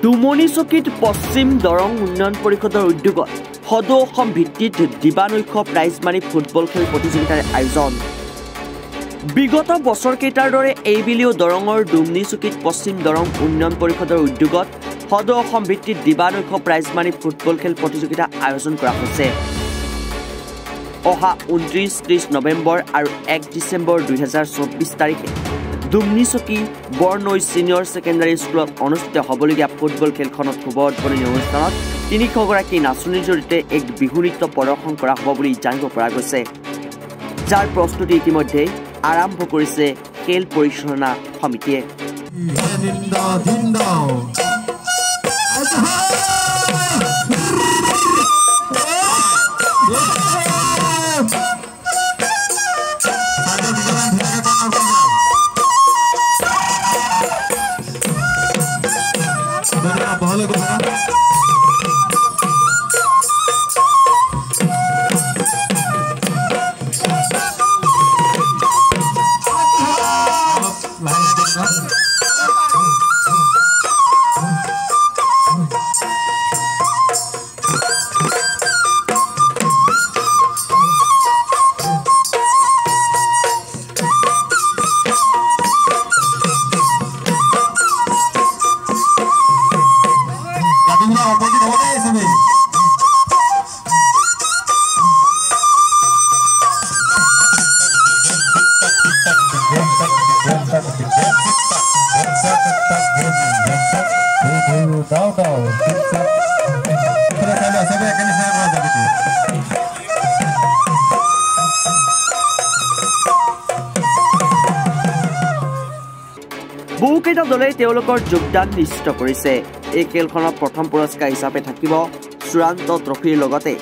দুমনিচকীত পশ্চিম দৰং উন্নয়ন পৰিষদৰ উদ্যোগত সদৌ অসম ভিত্তিত দিবানৈক্য প্ৰাইজ মানি ফুটবল খেল প্ৰতিযোগিতাৰ আয়োজন। বিগত বছৰকেইটাৰ দৰে এইবেলিও দৰঙৰ দুমনিচকীত পশ্চিম দৰং উন্নয়ন পৰিষদৰ উদ্যোগত সদৌ অসম ভিত্তিত দিবানৈক্য প্ৰাইজ মানি ফুটবল খেল প্ৰতিযোগিতা আয়োজন কৰা হৈছে। অহা 29-30 নৱেম্বৰ আৰু 1 ডিচেম্বৰ 2024 তাৰিখে দুমনিচকী বৰনৈ ছিনিয়ৰ ছেকেণ্ডাৰী স্কুলত অনুষ্ঠিত হ'বলগীয়া ফুটবল খেলখনত শুভ উদ্বোধনী অনুষ্ঠানত 300 গৰাকী নাচনীৰ জৰিয়তে এক বিহু নৃত্য প্ৰদৰ্শন কৰা হ'ব বুলি জানিব পৰা গৈছে, যাৰ প্ৰস্তুতি ইতিমধ্যে আৰম্ভ কৰিছে খেল পৰিচালনা সমিতিয়ে। বহুকেইটা দলে তেওঁলোকৰ যোগদান নিশ্চিত কৰিছে। এই খেলখনত প্ৰথম পুৰস্কাৰ হিচাপে থাকিব চূড়ান্ত ট্ৰফিৰ লগতে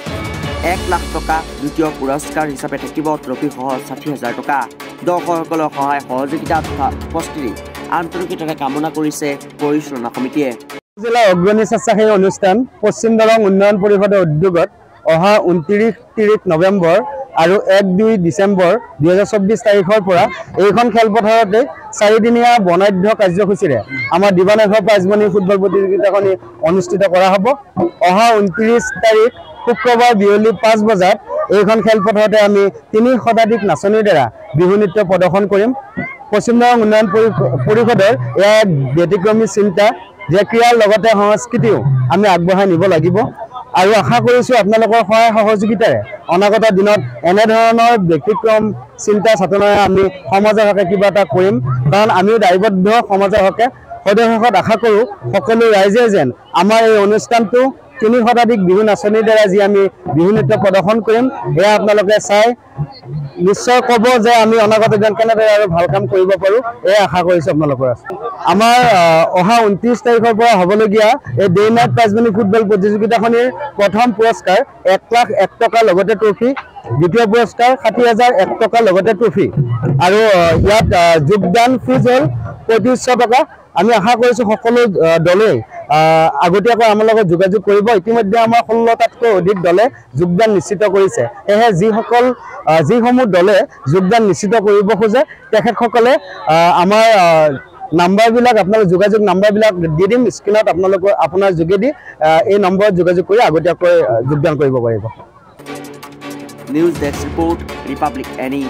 1 লাখ টকা, দ্বিতীয় পুৰস্কাৰ হিচাপে থাকিব ট্ৰফিসহ 60,000 টকা। দৰ্শকসকলৰ সহায় সহযোগিতা তথা উপস্থিতি আন্তৰিকতাৰে কামনা কৰিছে পৰিচালনা সমিতিয়ে। জিলা অগ্ৰণী স্বেচ্ছাসেৱী অনুষ্ঠান পশ্চিম দৰং উন্নয়ন পৰিষদৰ উদ্যোগত অহা 29-30 নৱেম্বৰ আৰু 1-2 ডিচেম্বৰ 2024 তাৰিখৰ পৰা এইখন খেলপথাৰতে 4দিনীয়া বৰ্ণাঢ্য কাৰ্যসূচীৰে আমাৰ দিবানৈক্য প্ৰাইজ মানি ফুটবল প্ৰতিযোগিতাখন অনুষ্ঠিত কৰা হ'ব। অহা 29 তাৰিখ শুক্ৰবাৰ বিয়লি 5 বজাত এইখন খেলপথাৰতে আমি 3 শতাধিক নাচনীৰ দ্বাৰা বিহু নৃত্য প্ৰদৰ্শন কৰিম। পশ্চিম দৰং উন্নয়ন পৰিষদৰ এয়া ব্যতিক্ৰমী চিন্তা যে ক্ৰীড়াৰ লগতে সংস্কৃতিও আমি আগবঢ়াই নিব লাগিব আৰু আশা কৰিছোঁ আপোনালোকৰ সহায় সহযোগিতাৰে অনাগত দিনত এনেধৰণৰ ব্যতিক্ৰম চিন্তা চেতনাৰে আমি সমাজৰ হকে কিবা এটা কৰিম, কাৰণ আমিও দায়বদ্ধ সমাজৰ হকে। সদশেষত আশা কৰোঁ সকলো ৰাইজে যেন আমাৰ এই অনুষ্ঠানটো 3 শতাধিক বিহু নাচনীৰ দ্বাৰা যি আমি বিহু নৃত্য প্ৰদৰ্শন কৰিম এয়া আপোনালোকে চাই নিশ্চয় ক'ব যে আমি অনাগত দিনত কেনেদৰে আৰু ভাল কাম কৰিব পাৰোঁ, এয়া আশা কৰিছোঁ আপোনালোকৰ। আমাৰ অহা 29 তাৰিখৰ পৰা হ'বলগীয়া এই day night prize money football প্ৰতিযোগিতাখনিৰ প্ৰথম পুৰস্কাৰ 1 লাখ 1 টকা লগতে ট্ৰফি, দ্বিতীয় পুৰস্কাৰ 60,001 টকা লগতে ট্ৰফি আৰু ইয়াত যোগদান ফিজ হ'ল 3500 টকা। আমি আশা কৰিছোঁ সকলো দলেই আগতীয়াকৈ আমাৰ লগত যোগাযোগ কৰিব। ইতিমধ্যে আমাৰ 16টাতকৈ অধিক দলে যোগদান নিশ্চিত কৰিছে। সেয়েহে যিসমূহ দলে যোগদান নিশ্চিত কৰিব খোজে তেখেতসকলে আমাৰ নাম্বাৰবিলাক আপোনালোক যোগাযোগ নাম্বাৰবিলাক দি দিম স্ক্ৰীণত, আপোনাৰ যোগেদি এই নম্বৰত যোগাযোগ কৰি আগতীয়াকৈ যোগদান কৰিব পাৰিব। News desk report, Republic any.